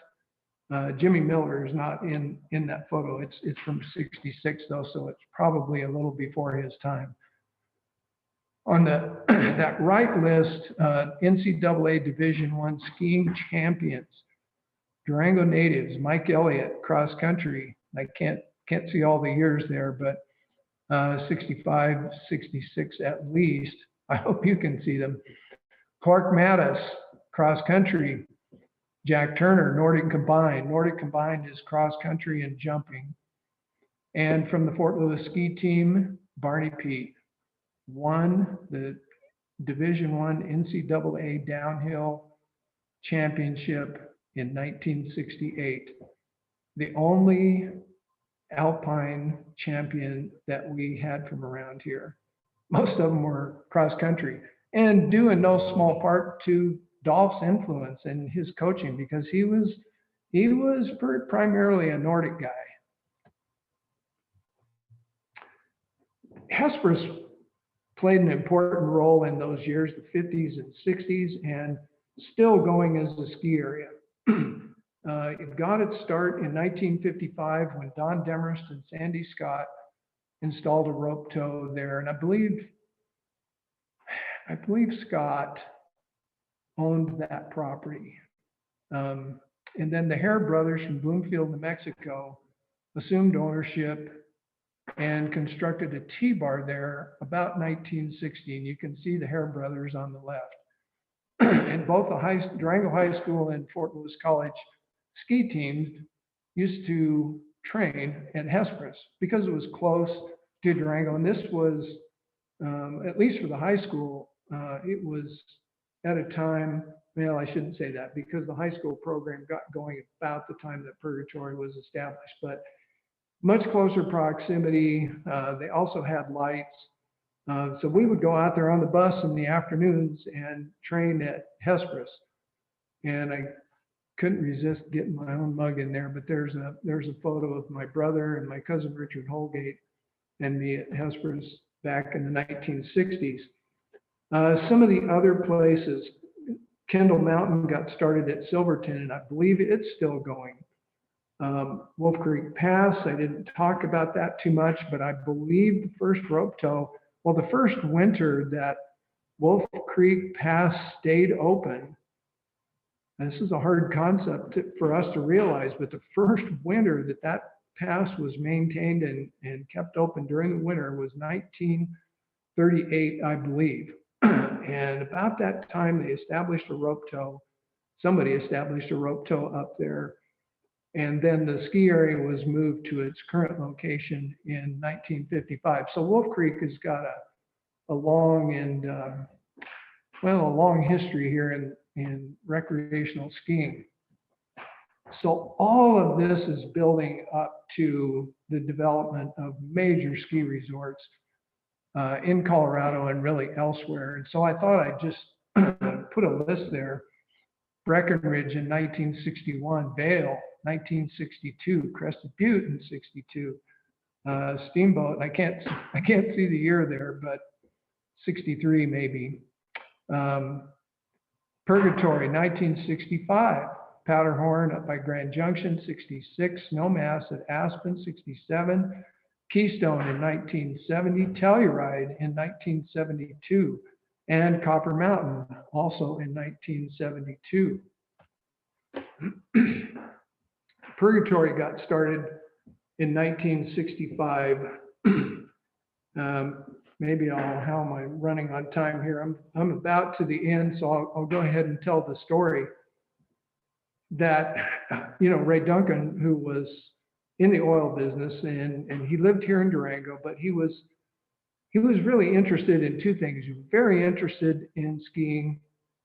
Jimmy Miller is not in that photo. It's from 66 though, so it's probably a little before his time. On that right list, NCAA Division I skiing champions, Durango natives, Mike Elliott, cross country. I can't see all the years there, but 65, 66 at least. I hope you can see them. Clark Mattis, cross country. Jack Turner, Nordic combined. Nordic combined is cross country and jumping. And from the Fort Lewis ski team, Barney Pete won the Division I NCAA downhill championship in 1968. The only Alpine champion that we had from around here. most of them were cross country, and due in no small part to Dolph's influence and his coaching, because he was primarily a Nordic guy. Hesperus played an important role in those years, the 50s and 60s, and still going as a ski area. It got its start in 1955 when Don Demarest and Sandy Scott installed a rope tow there, and I believe Scott owned that property. And then the Hare brothers from Bloomfield, New Mexico, assumed ownership and constructed a T-bar there about 1960. And you can see the Hare brothers on the left. And both the Durango High School and Fort Lewis College ski teams used to train at Hesperus because it was close to Durango. And this was, at least for the high school, it was at a time, well, I shouldn't say that, because the high school program got going about the time that Purgatory was established, but much closer proximity. They also had lights. So we would go out there on the bus in the afternoons and train at Hesperus. And I couldn't resist getting my own mug in there, but there's a photo of my brother and my cousin Richard Holgate and me at Hesperus back in the 1960s. Some of the other places, Kendall Mountain got started at Silverton, and I believe it's still going. Wolf Creek Pass, I didn't talk about that too much, but I believe the first rope tow, well, the first winter that Wolf Creek Pass stayed open, and this is a hard concept for us to realize, but the first winter that pass was maintained and kept open during the winter was 1938, I believe. And about that time, they established a rope tow. Somebody established a rope tow up there. And then the ski area was moved to its current location in 1955. So Wolf Creek has got a long and, a long history here in recreational skiing. So all of this is building up to the development of major ski resorts in Colorado and really elsewhere. And so I thought I'd just put a list there. Breckenridge in 1961, Vail 1962, Crested Butte in 62, Steamboat, I can't see the year there, but 63 maybe. Purgatory 1965, Powderhorn up by Grand Junction 66, Snowmass at Aspen 67, Keystone in 1970, Telluride in 1972, and Copper Mountain also in 1972. Purgatory got started in 1965. Maybe how am I running on time here? I'm about to the end, so I'll go ahead and tell the story that, Ray Duncan, who was in the oil business, and he lived here in Durango, but he was really interested in two things. He was very interested in skiing,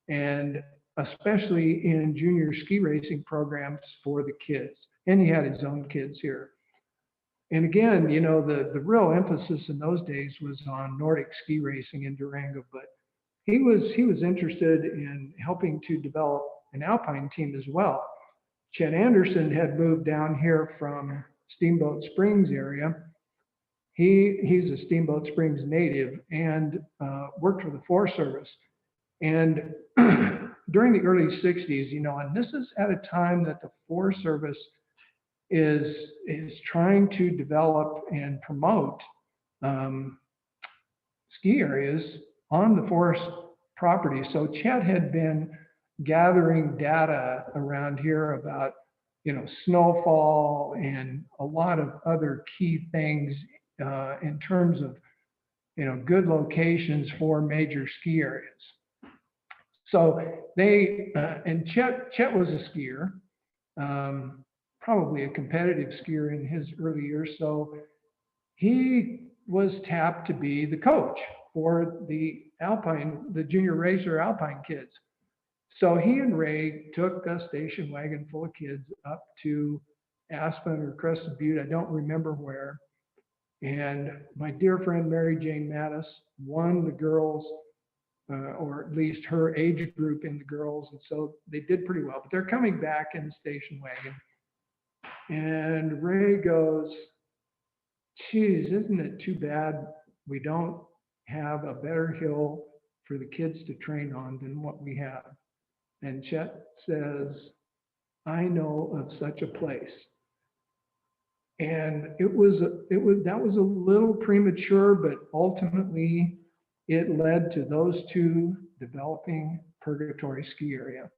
and especially in junior ski racing programs for the kids. And he had his own kids here. And again, the real emphasis in those days was on Nordic ski racing in Durango, but he was interested in helping to develop an alpine team as well. Chet Anderson had moved down here from Steamboat Springs area. He's a Steamboat Springs native and worked for the Forest Service. And during the early 60s, and this is at a time that the Forest Service is trying to develop and promote ski areas on the forest property. So Chet had been gathering data around here about, snowfall and a lot of other key things in terms of, good locations for major ski areas. So they, and Chet was a skier, probably a competitive skier in his early years. So he was tapped to be the coach for the junior racer alpine kids. So he and Ray took a station wagon full of kids up to Aspen or Crested Butte, I don't remember where. And my dear friend Mary Jane Mattis won the girls, or at least her age group in the girls. And so they did pretty well, but they're coming back in the station wagon. And Ray goes, geez, isn't it too bad we don't have a better hill for the kids to train on than what we have? And Chet says, I know of such a place. And that was a little premature, but ultimately it led to those two developing Purgatory ski area.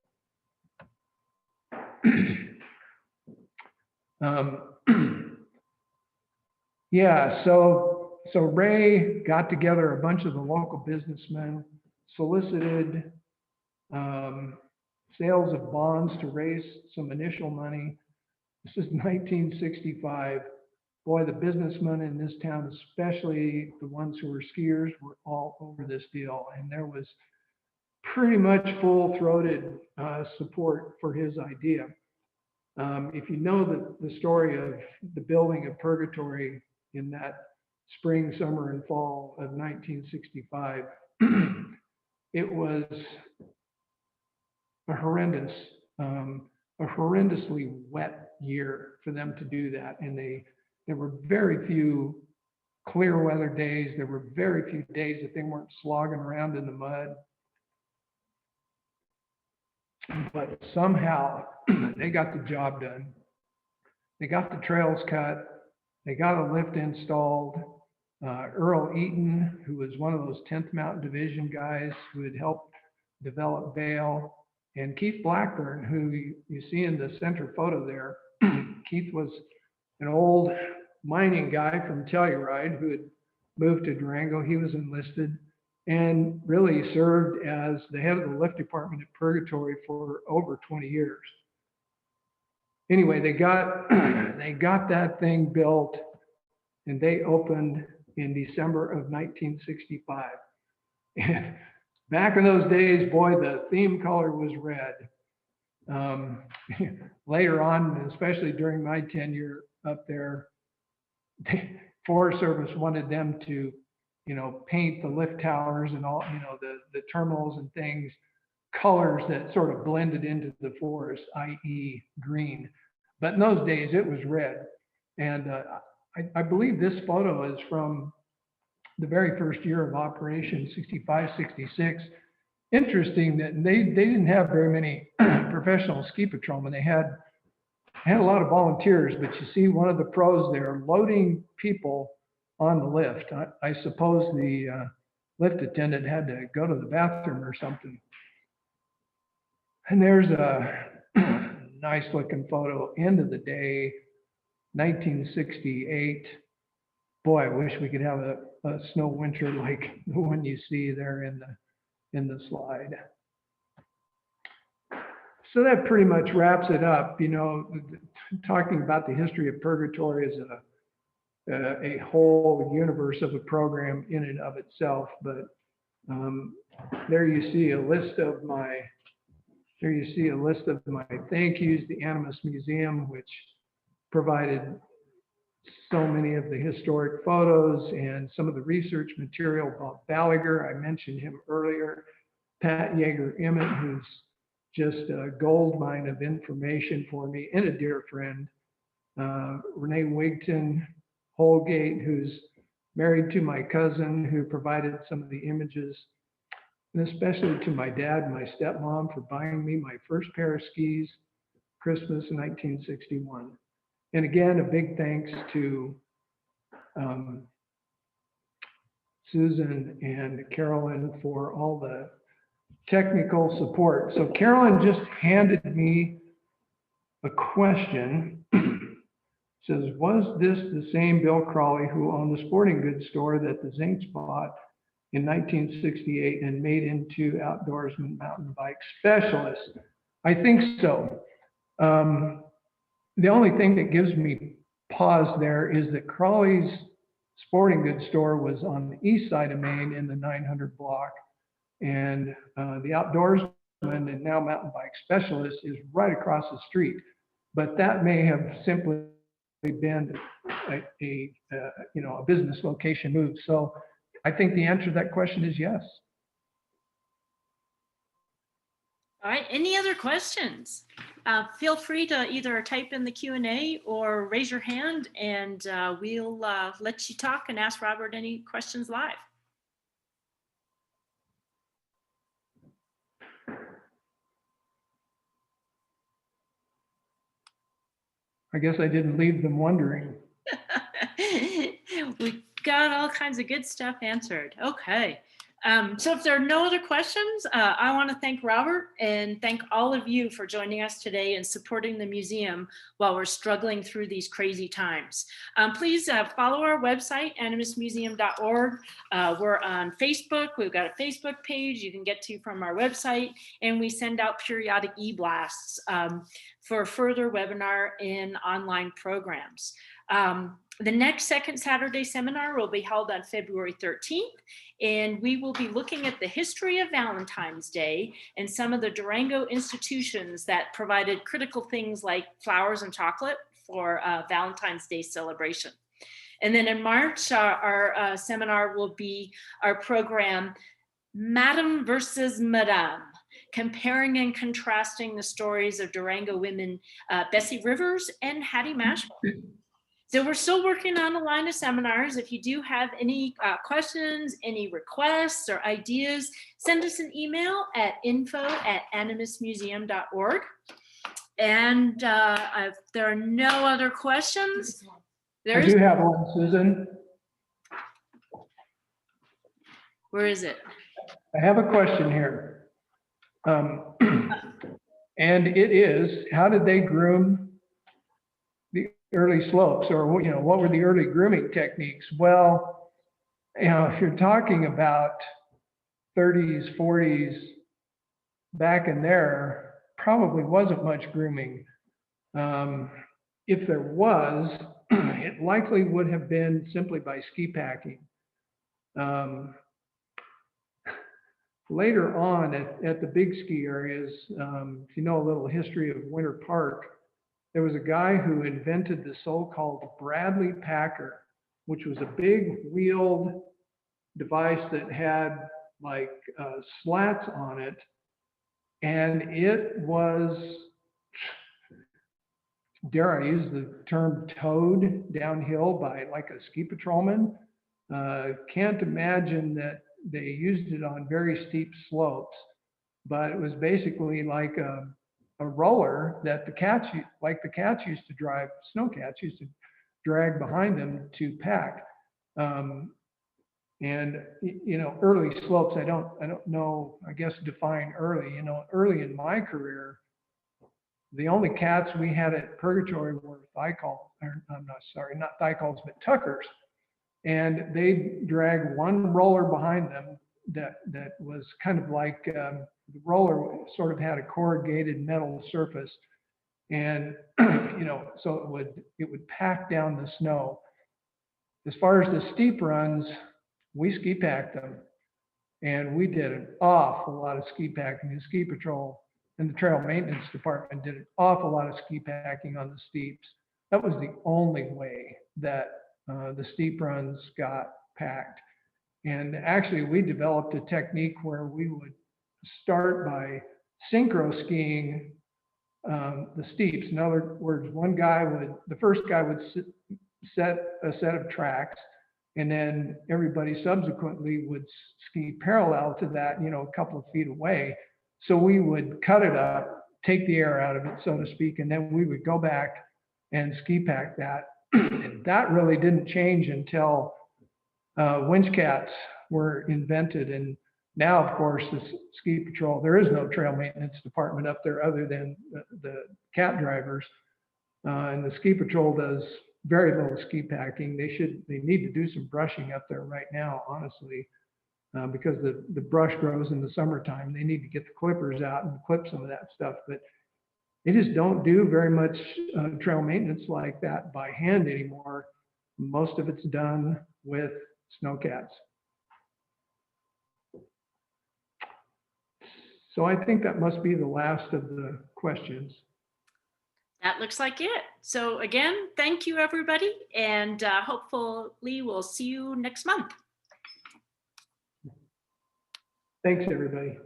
Yeah, so Ray got together a bunch of the local businessmen, solicited sales of bonds to raise some initial money. This is 1965. Boy, the businessmen in this town, especially the ones who were skiers, were all over this deal. And there was pretty much full-throated support for his idea. If you know the story of the building of Purgatory in that spring, summer, and fall of 1965, it was a horrendously wet year for them to do that. And there were very few clear weather days. There were very few days that they weren't slogging around in the mud. But somehow they got the job done. They got the trails cut. They got a lift installed. Earl Eaton, who was one of those 10th Mountain Division guys who had helped develop Vail, and Keith Blackburn, who you see in the center photo there. Keith was an old mining guy from Telluride who had moved to Durango. He was enlisted and really served as the head of the lift department at Purgatory for over 20 years. Anyway, they got that thing built, and they opened in December of 1965. And back in those days, boy, the theme color was red. Later on, especially during my tenure up there, the Forest Service wanted them to, paint the lift towers and all, the terminals and things, colors that sort of blended into the forest, i.e. green. But in those days, it was red. And I believe this photo is from the very first year of operation, 65, 66. Interesting that they didn't have very many professional ski patrolmen. They had a lot of volunteers, but you see one of the pros there loading people on the lift. I suppose the lift attendant had to go to the bathroom or something. And there's a nice looking photo, end of the day, 1968. Boy, I wish we could have a snow winter like the one you see there in the slide. So that pretty much wraps it up. Talking about the history of Purgatory is a whole universe of a program in and of itself. But there you see a list of my thank yous. The Animas Museum, which provided so many of the historic photos and some of the research material. Bob Ballagher, I mentioned him earlier. Pat Yeager-Emmett, who's just a gold mine of information for me, and a dear friend. Renee Wigton Holgate, who's married to my cousin, who provided some of the images, and especially to my dad and my stepmom for buying me my first pair of skis, Christmas 1961. And again, a big thanks to Susan and Carolyn for all the technical support. So Carolyn just handed me a question. Says, was this the same Bill Crawley who owned the sporting goods store that the Zinks bought in 1968 and made into outdoorsman mountain bike specialist? I think so. The only thing that gives me pause there is that Crawley's sporting goods store was on the east side of Maine in the 900 block, and the outdoorsman and now mountain bike specialist is right across the street. But that may have simply been a business location move. So I think the answer to that question is yes. All right, any other questions? Feel free to either type in the Q&A or raise your hand, and we'll let you talk and ask Robert any questions live. I guess I didn't leave them wondering. We got all kinds of good stuff answered. Okay. So if there are no other questions, I want to thank Robert and thank all of you for joining us today and supporting the museum while we're struggling through these crazy times. Please follow our website, animusmuseum.org. We're on Facebook. We've got a Facebook page you can get to from our website, and we send out periodic e-blasts for further webinar and online programs. The next second Saturday seminar will be held on February 13th, and we will be looking at the history of Valentine's Day and some of the Durango institutions that provided critical things like flowers and chocolate for Valentine's Day celebration. And then in March, our seminar will be our program, Madam versus Madame, comparing and contrasting the stories of Durango women, Bessie Rivers and Hattie Mashburn. So we're still working on a line of seminars. If you do have any questions, any requests or ideas, send us an email at info@animusmuseum.org. And if there are no other questions, I do have one, Susan. Where is it? I have a question here. And it is, how did they groom the early slopes, or what were the early grooming techniques? Well, if you're talking about 30s, 40s, back in there, probably wasn't much grooming. If there was, it likely would have been simply by ski packing. Later on at the big ski areas, if you know a little history of Winter Park, there was a guy who invented the so-called Bradley Packer, which was a big wheeled device that had like slats on it. And it was, dare I use the term, towed downhill by like a ski patrolman. Can't imagine that they used it on very steep slopes, but it was basically like a roller that the cats used to drive, snow cats used to drag behind them to pack. And early slopes, I don't know, I guess define early. Early in my career, the only cats we had at Purgatory were not Thicals, but Tuckers. And they drag one roller behind them that was kind of like the roller sort of had a corrugated metal surface, and so it would pack down the snow. As far as the steep runs, we ski packed them, and we did an awful lot of ski packing. The ski patrol and the trail maintenance department did an awful lot of ski packing on the steeps. That was the only way that the steep runs got packed. And actually, we developed a technique where we would start by synchro skiing the steeps. In other words, the first guy would set a set of tracks, and then everybody subsequently would ski parallel to that, a couple of feet away. So we would cut it up, take the air out of it, so to speak, and then we would go back and ski pack that. That really didn't change until winch cats were invented. And now, of course, the ski patrol, there is no trail maintenance department up there other than the cat drivers. And the ski patrol does very little ski packing. They need to do some brushing up there right now, honestly, because the brush grows in the summertime. They need to get the clippers out and clip some of that stuff. But they just don't do very much trail maintenance like that by hand anymore. Most of it's done with snowcats. So I think that must be the last of the questions. That looks like it. So again, thank you, everybody. And hopefully we'll see you next month. Thanks, everybody.